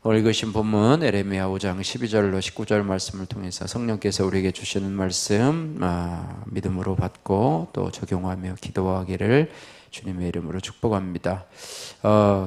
오늘 읽으신 본문 에레미야 5장 12절로 19절 말씀을 통해서 성령께서 우리에게 주시는 말씀 믿음으로 받고 또 적용하며 기도하기를 주님의 이름으로 축복합니다.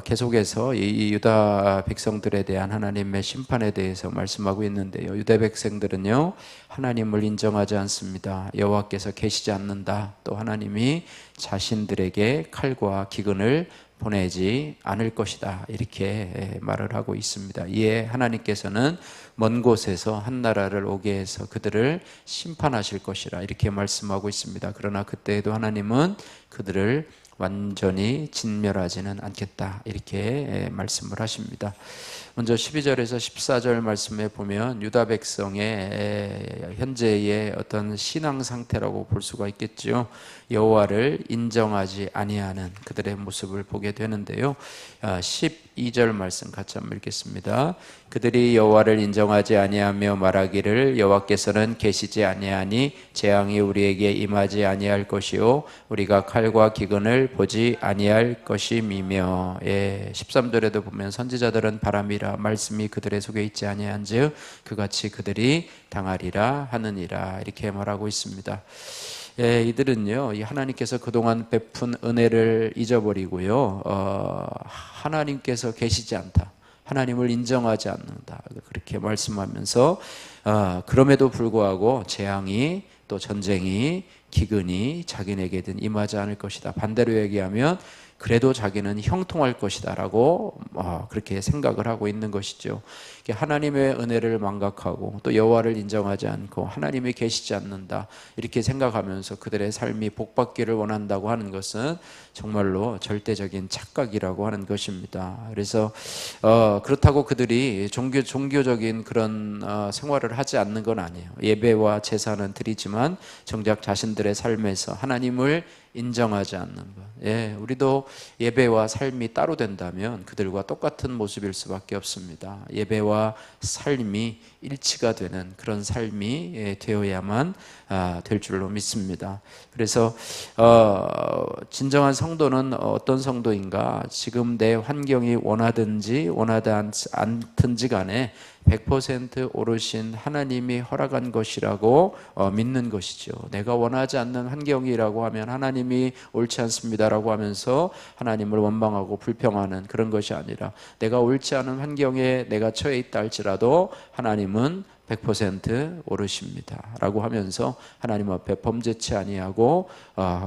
계속해서 이 유다 백성들에 대한 하나님의 심판에 대해서 말씀하고 있는데요, 유다 백성들은요 하나님을 인정하지 않습니다. 여호와께서 계시지 않는다. 또 하나님이 자신들에게 칼과 기근을 보내지 않을 것이다, 이렇게 말을 하고 있습니다. 이에 하나님께서는 먼 곳에서 한 나라를 오게 해서 그들을 심판하실 것이라, 이렇게 말씀하고 있습니다. 그러나 그때에도 하나님은 그들을 완전히 진멸하지는 않겠다, 이렇게 말씀을 하십니다. 먼저 12절에서 14절 말씀에 보면 유다 백성의 현재의 어떤 신앙 상태라고 볼 수가 있겠죠. 여호와를 인정하지 아니하는 그들의 모습을 보게 되는데요, 12절 말씀 같이 한번 읽겠습니다. 그들이 여호와를 인정하지 아니하며 말하기를 여호와께서는 계시지 아니하니 재앙이 우리에게 임하지 아니할 것이요 우리가 칼과 기근을 보지 아니할 것임이며. 13절에도 보면 선지자들은 바람이라 말씀이 그들의 속에 있지 아니한즉 그같이 그들이 당하리라 하느니라, 이렇게 말하고 있습니다. 이들은요 하나님께서 그동안 베푼 은혜를 잊어버리고요, 하나님께서 계시지 않다, 하나님을 인정하지 않는다, 그렇게 말씀하면서 그럼에도 불구하고 재앙이 또 전쟁이 기근이 자기네게든 임하지 않을 것이다, 반대로 얘기하면 그래도 자기는 형통할 것이다 라고 그렇게 생각을 하고 있는 것이죠. 하나님의 은혜를 망각하고 또 여호와를 인정하지 않고 하나님이 계시지 않는다, 이렇게 생각하면서 그들의 삶이 복받기를 원한다고 하는 것은 정말로 절대적인 착각이라고 하는 것입니다. 그래서 그렇다고 그들이 종교적인 그런 생활을 하지 않는 건 아니에요. 예배와 제사는 드리지만 정작 자신들의 삶에서 하나님을 인정하지 않는 것. 우리도 예배와 삶이 따로 된다면 그들과 똑같은 모습일 수밖에 없습니다. 예배와 삶이 일치가 되는 그런 삶이 되어야만 될 줄로 믿습니다. 그래서 진정한 성도는 어떤 성도인가? 지금 내 환경이 원하든지 원하지 않든지 간에 100% 오르신 하나님이 허락한 것이라고 믿는 것이죠. 내가 원하지 않는 환경이라고 하면 하나님이 옳지 않습니다라고 하면서 하나님을 원망하고 불평하는 그런 것이 아니라, 내가 옳지 않은 환경에 내가 처해 있다 할지라도 하나님은 100% 오르십니다 라고 하면서 하나님 앞에 범죄치 아니하고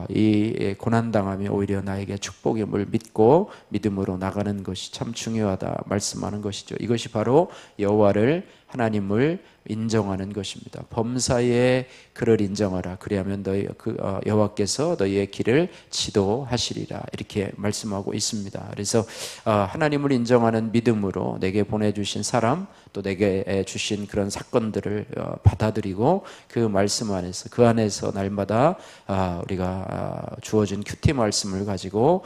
이 고난당함이 오히려 나에게 축복임을 믿고 믿음으로 나가는 것이 참 중요하다 말씀하는 것이죠. 이것이 바로 여호와를, 하나님을 인정하는 것입니다. 범사에 그를 인정하라. 그리하면 여호와께서 너희의 길을 지도하시리라, 이렇게 말씀하고 있습니다. 그래서 하나님을 인정하는 믿음으로 내게 보내주신 사람, 또 내게 주신 그런 사건들을 받아들이고 그 말씀 안에서, 그 안에서 날마다 우리가 주어진 큐티 말씀을 가지고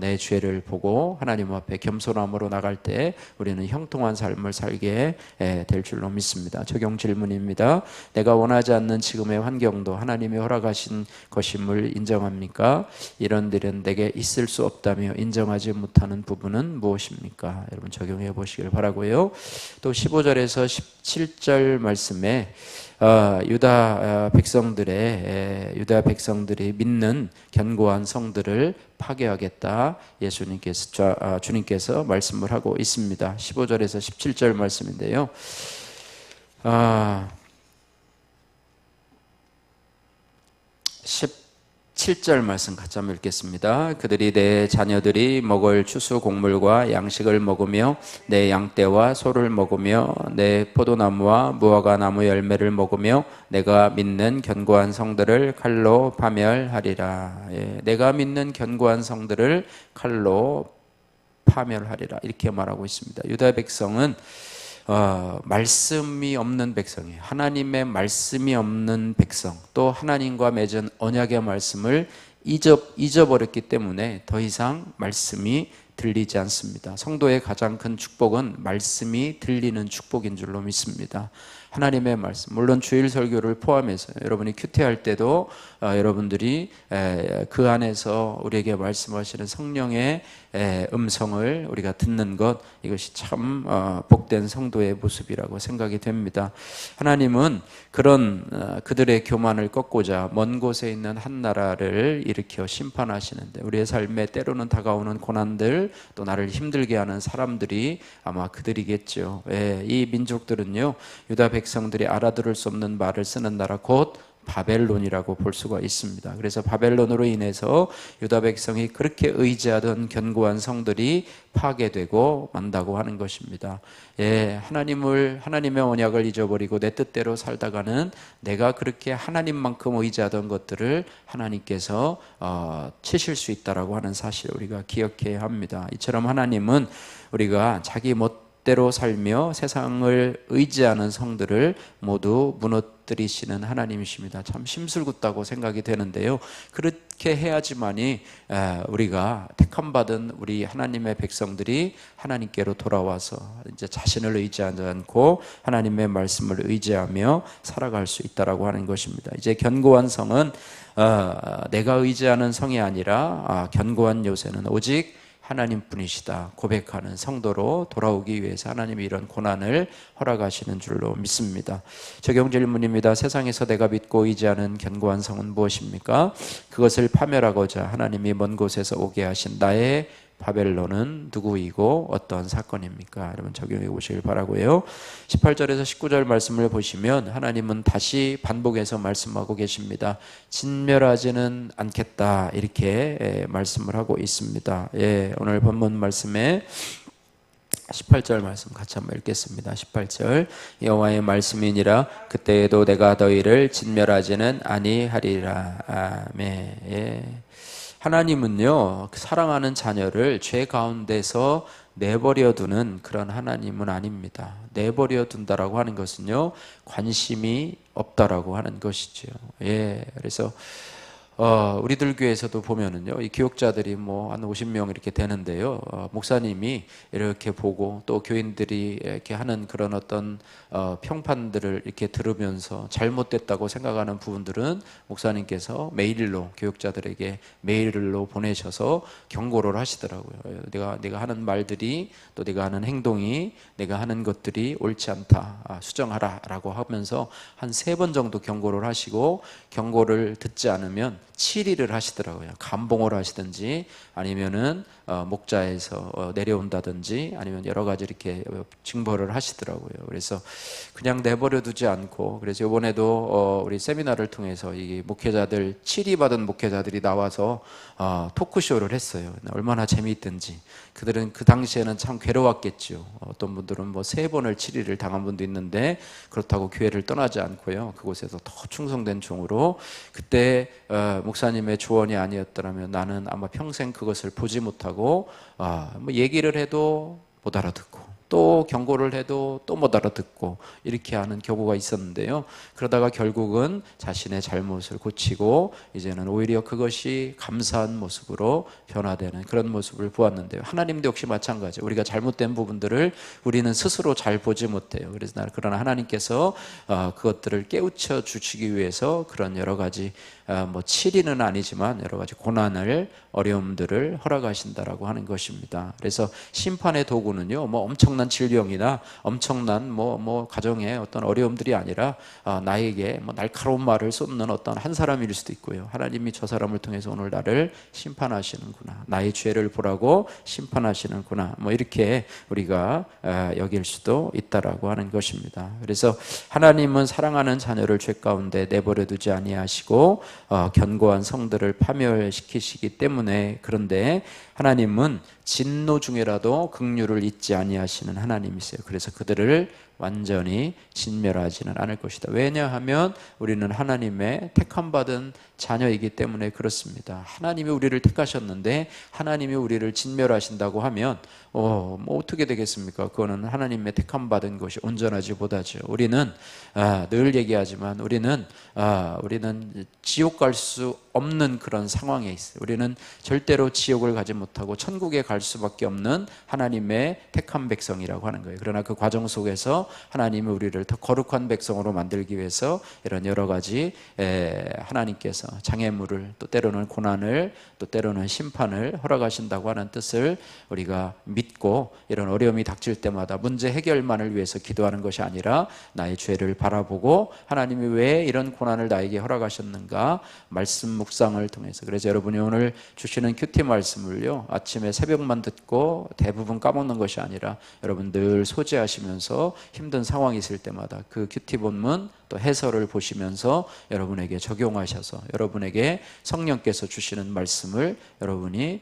내 죄를 보고 하나님 앞에 겸손함으로 나갈 때 우리는 형통한 삶을 살게 될 줄로 믿습니다. 적용 질문입니다. 내가 원하지 않는 지금의 환경도 하나님이 허락하신 것임을 인정합니까? 이런 일은 내게 있을 수 없다며 인정하지 못하는 부분은 무엇입니까? 여러분 적용해 보시길 바라고요. 또 15절에서 17절 말씀에 유다 백성들이 믿는 견고한 성들을 파괴하겠다, 주님께서 말씀을 하고 있습니다. 15절에서 17절 말씀인데요, 17절 말씀 같이 한번 읽겠습니다. 그들이 내 자녀들이 먹을 추수 곡물과 양식을 먹으며 내 양떼와 소를 먹으며 내 포도나무와 무화과 나무 열매를 먹으며 내가 믿는 견고한 성들을 칼로 파멸하리라. 내가 믿는 견고한 성들을 칼로 파멸하리라, 이렇게 말하고 있습니다. 유다 백성은 말씀이 없는 백성이에요. 하나님의 말씀이 없는 백성, 또 하나님과 맺은 언약의 말씀을 잊어버렸기 때문에 더 이상 말씀이 들리지 않습니다. 성도의 가장 큰 축복은 말씀이 들리는 축복인 줄로 믿습니다. 하나님의 말씀, 물론 주일 설교를 포함해서 여러분이 큐티할 때도 여러분들이 그 안에서 우리에게 말씀하시는 성령의 음성을 우리가 듣는 것, 이것이 참 복된 성도의 모습이라고 생각이 됩니다. 하나님은 그런 그들의 교만을 꺾고자 먼 곳에 있는 한 나라를 일으켜 심판하시는데, 우리의 삶에 때로는 다가오는 고난들, 또 나를 힘들게 하는 사람들이 아마 그들이겠죠. 이 민족들은요, 유다 백성들이 알아들을 수 없는 말을 쓰는 나라, 곧 바벨론이라고 볼 수가 있습니다. 그래서 바벨론으로 인해서 유다 백성이 그렇게 의지하던 견고한 성들이 파괴되고 만다고 하는 것입니다. 하나님의 언약을 잊어버리고 내 뜻대로 살다가는 내가 그렇게 하나님만큼 의지하던 것들을 하나님께서 치실 수 있다라고 하는 사실을 우리가 기억해야 합니다. 이처럼 하나님은 우리가 자기 멋대로 살며 세상을 의지하는 성들을 모두 무너뜨리시는 하나님이십니다. 참 심술궂다고 생각이 되는데요, 그렇게 해야지만이 우리가 택함받은 우리 하나님의 백성들이 하나님께로 돌아와서 이제 자신을 의지하지 않고 하나님의 말씀을 의지하며 살아갈 수 있다라고 하는 것입니다. 이제 견고한 성은 내가 의지하는 성이 아니라 견고한 요새는 오직 하나님뿐이시다 고백하는 성도로 돌아오기 위해서 하나님이 이런 고난을 허락하시는 줄로 믿습니다. 적용 질문입니다. 세상에서 내가 믿고 의지하는 견고한 성은 무엇입니까? 그것을 파멸하고자 하나님이 먼 곳에서 오게 하신 나의 바벨론은 누구이고 어떤 사건입니까? 여러분 적용해 보시길 바라고요. 18절에서 19절 말씀을 보시면 하나님은 다시 반복해서 말씀하고 계십니다. 진멸하지는 않겠다, 이렇게 말씀을 하고 있습니다. 오늘 본문 말씀에 18절 말씀 같이 한번 읽겠습니다. 18절, 여호와의 말씀이니라 그때에도 내가 너희를 진멸하지는 아니하리라. 아멘. 하나님은요, 사랑하는 자녀를 죄 가운데서 내버려 두는 그런 하나님은 아닙니다. 내버려 둔다라고 하는 것은요, 관심이 없다라고 하는 것이죠. 그래서 우리들 교회에서도 보면은요, 이 교육자들이 뭐 한 50명 이렇게 되는데요, 목사님이 이렇게 보고 또 교인들이 이렇게 하는 그런 어떤 평판들을 이렇게 들으면서 잘못됐다고 생각하는 부분들은 목사님께서 메일로 교육자들에게 메일로 보내셔서 경고를 하시더라고요. 내가 하는 말들이, 또 내가 하는 행동이, 내가 하는 것들이 옳지 않다, 수정하라라고 하면서 한 3번 정도 경고를 하시고, 경고를 듣지 않으면 치리를 하시더라고요. 감봉을 하시든지 아니면은 목자에서 내려온다든지 아니면 여러 가지 이렇게 징벌을 하시더라고요. 그래서 그냥 내버려 두지 않고, 그래서 이번에도 우리 세미나를 통해서 이 목회자들, 치리받은 목회자들이 나와서 토크쇼를 했어요. 얼마나 재미있든지. 그들은 그 당시에는 참 괴로웠겠죠. 어떤 분들은 뭐 3번을 치리를 당한 분도 있는데, 그렇다고 교회를 떠나지 않고요, 그곳에서 더 충성된 종으로, 그때 목사님의 조언이 아니었더라면 나는 아마 평생 그것을 보지 못하고 뭐 얘기를 해도 못 알아듣고, 또 경고를 해도 또 못 알아듣고, 이렇게 하는 경우가 있었는데요, 그러다가 결국은 자신의 잘못을 고치고 이제는 오히려 그것이 감사한 모습으로 변화되는 그런 모습을 보았는데요, 하나님도 역시 마찬가지. 우리가 잘못된 부분들을 우리는 스스로 잘 보지 못해요. 그러나 하나님께서 그것들을 깨우쳐 주시기 위해서 그런 여러 가지 뭐 치리는 아니지만 여러 가지 고난을, 어려움들을 허락하신다라고 하는 것입니다. 그래서 심판의 도구는요, 뭐 엄청난 질병이나 엄청난 뭐 가정의 어떤 어려움들이 아니라 나에게 뭐 날카로운 말을 쏟는 어떤 한 사람일 수도 있고요, 하나님이 저 사람을 통해서 오늘 나를 심판하시는구나, 나의 죄를 보라고 심판하시는구나, 뭐 이렇게 우리가 여길 수도 있다라고 하는 것입니다. 그래서 하나님은 사랑하는 자녀를 죄 가운데 내버려 두지 아니하시고 견고한 성들을 파멸시키시기 때문에, 그런데 하나님은 진노 중에라도 긍휼을 잊지 아니하시는 하나님이세요. 그래서 그들을 완전히 진멸하지는 않을 것이다. 왜냐하면 우리는 하나님의 택함받은 자녀이기 때문에 그렇습니다. 하나님이 우리를 택하셨는데 하나님이 우리를 진멸하신다고 하면 뭐 어떻게 되겠습니까? 그거는 하나님의 택함받은 것이 온전하지 못하죠. 우리는 늘 얘기하지만 우리는 지옥 갈 수 없는 그런 상황에 있어요. 우리는 절대로 지옥을 가지 못하고 천국에 갈 수밖에 없는 하나님의 택한 백성이라고 하는 거예요. 그러나 그 과정 속에서 통해서 하나님이 우리를 더 거룩한 백성으로 만들기 위해서 이런 여러 가지 하나님께서 장애물을, 또 때로는 고난을, 또 때로는 심판을 허락하신다고 하는 뜻을 우리가 믿고, 이런 어려움이 닥칠 때마다 문제 해결만을 위해서 기도하는 것이 아니라 나의 죄를 바라보고 하나님이 왜 이런 고난을 나에게 허락하셨는가 말씀 묵상을 통해서. 그래서 여러분이 오늘 주시는 큐티 말씀을요, 아침에 새벽만 듣고 대부분 까먹는 것이 아니라 여러분 늘 소지하시면서 힘든 상황이 있을 때마다 그 큐티 본문 또 해설을 보시면서 여러분에게 적용하셔서 여러분에게 성령께서 주시는 말씀을 여러분이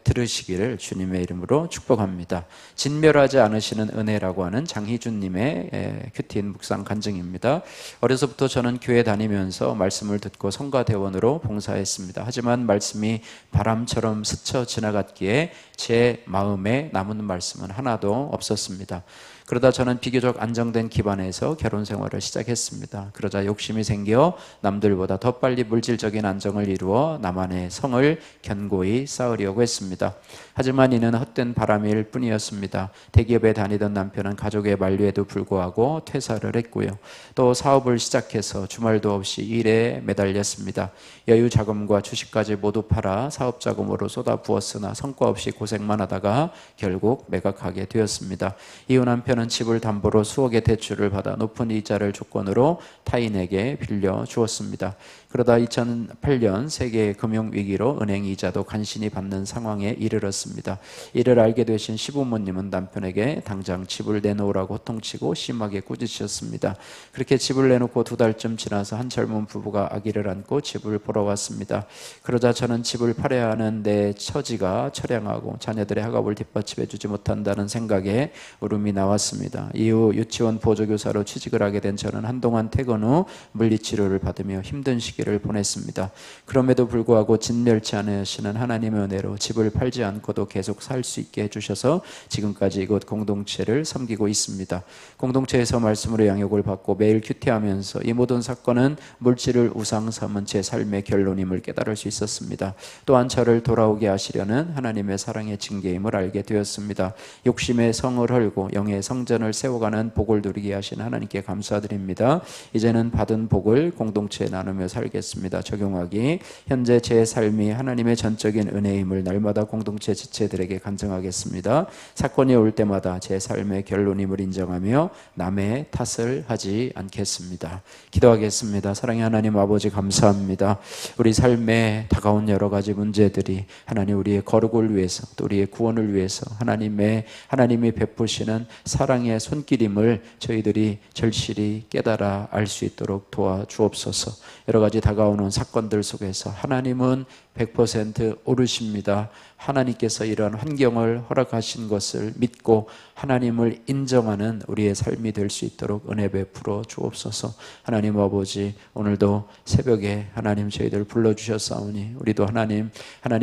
들으시기를 주님의 이름으로 축복합니다. 진멸하지 않으시는 은혜라고 하는 장희준님의 큐티 묵상 간증입니다. 어려서부터 저는 교회 다니면서 말씀을 듣고 성가대원으로 봉사했습니다. 하지만 말씀이 바람처럼 스쳐 지나갔기에 제 마음에 남은 말씀은 하나도 없었습니다. 그러다 저는 비교적 안정된 기반에서 결혼 생활을 시작했습니다. 그러자 욕심이 생겨 남들보다 더 빨리 물질적인 안정을 이루어 나만의 성을 견고히 쌓으려고 했습니다. 하지만 이는 헛된 바람일 뿐이었습니다. 대기업에 다니던 남편은 가족의 만류에도 불구하고 퇴사를 했고요. 또 사업을 시작해서 주말도 없이 일에 매달렸습니다. 여유 자금과 주식까지 모두 팔아 사업 자금으로 쏟아부었으나 성과 없이 고생만 하다가 결국 매각하게 되었습니다. 이후 남편은 집을 담보로 수억의 대출을 받아 높은 이자를 조건으로 타인에게 빌려 주었습니다. 그러다 2008년 세계 금융위기로 은행 이자도 간신히 받는 상황에 이르렀습니다. 이를 알게 되신 시부모님은 남편에게 당장 집을 내놓으라고 호통치고 심하게 꾸짖으셨습니다. 그렇게 집을 내놓고 2달쯤 지나서 한 젊은 부부가 아기를 안고 집을 보러 왔습니다. 그러자 저는 집을 팔아야 하는 내 처지가 처량하고 자녀들의 학업을 뒷받침해 주지 못한다는 생각에 울음이 나왔습니다. 이후 유치원 보조교사로 취직을 하게 된 저는 한동안 퇴근 후 물리치료를 받으며 힘든 시기를 보냈습니다. 그럼에도 불구하고 진멸치 않으시는 하나님의 은혜로 집을 팔지 않고도 계속 살 수 있게 해주셔서 지금까지 이곳 공동체를 섬기고 있습니다. 공동체에서 말씀으로 양육을 받고 매일 큐티하면서 이 모든 사건은 물질을 우상 삼은 제 삶의 결론임을 깨달을 수 있었습니다. 또한 저를 돌아오게 하시려는 하나님의 사랑의 징계임을 알게 되었습니다. 욕심의 성을 헐고 영의 성전을 세워가는 복을 누리게 하신 하나님께 감사드립니다. 이제는 받은 복을 공동체에 나누며 살겠습니다. 적용하기. 현재 제 삶이 하나님의 전적인 은혜임을 날마다 공동체 지체들에게 간증하겠습니다. 사건이 올 때마다 제 삶의 결론임을 인정하며 남의 탓을 하지 않겠습니다. 기도하겠습니다. 사랑의 하나님 아버지, 감사합니다. 우리 삶에 다가온 여러 가지 문제들이 하나님 우리의 거룩을 위해서, 또 우리의 구원을 위해서 하나님이 베푸시는 사랑의 손길임을 저희들이 절실히 깨달아 알 수 있도록 도와주옵소서. 여러 가지 다가오는 사건들 속에서 하나님은 100% 옳으십니다. 하나님께서 이러한 환경을 허락하신 것을 믿고 하나님을 인정하는 우리의 삶이 될 수 있도록 은혜 베풀어 주옵소서. 하나님 아버지, 오늘도 새벽에 하나님 저희들 불러주셨사오니 우리도 하나님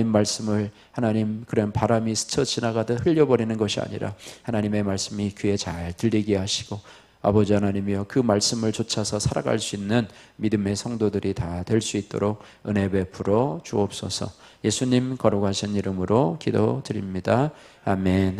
말씀을 그런 바람이 스쳐 지나가듯 흘려버리는 것이 아니라 하나님의 말씀이 귀에 잘 들리게 하시고 아버지 하나님이여 그 말씀을 좇아서 살아갈 수 있는 믿음의 성도들이 다 될 수 있도록 은혜 베풀어 주옵소서. 예수님 거룩하신 이름으로 기도드립니다. 아멘.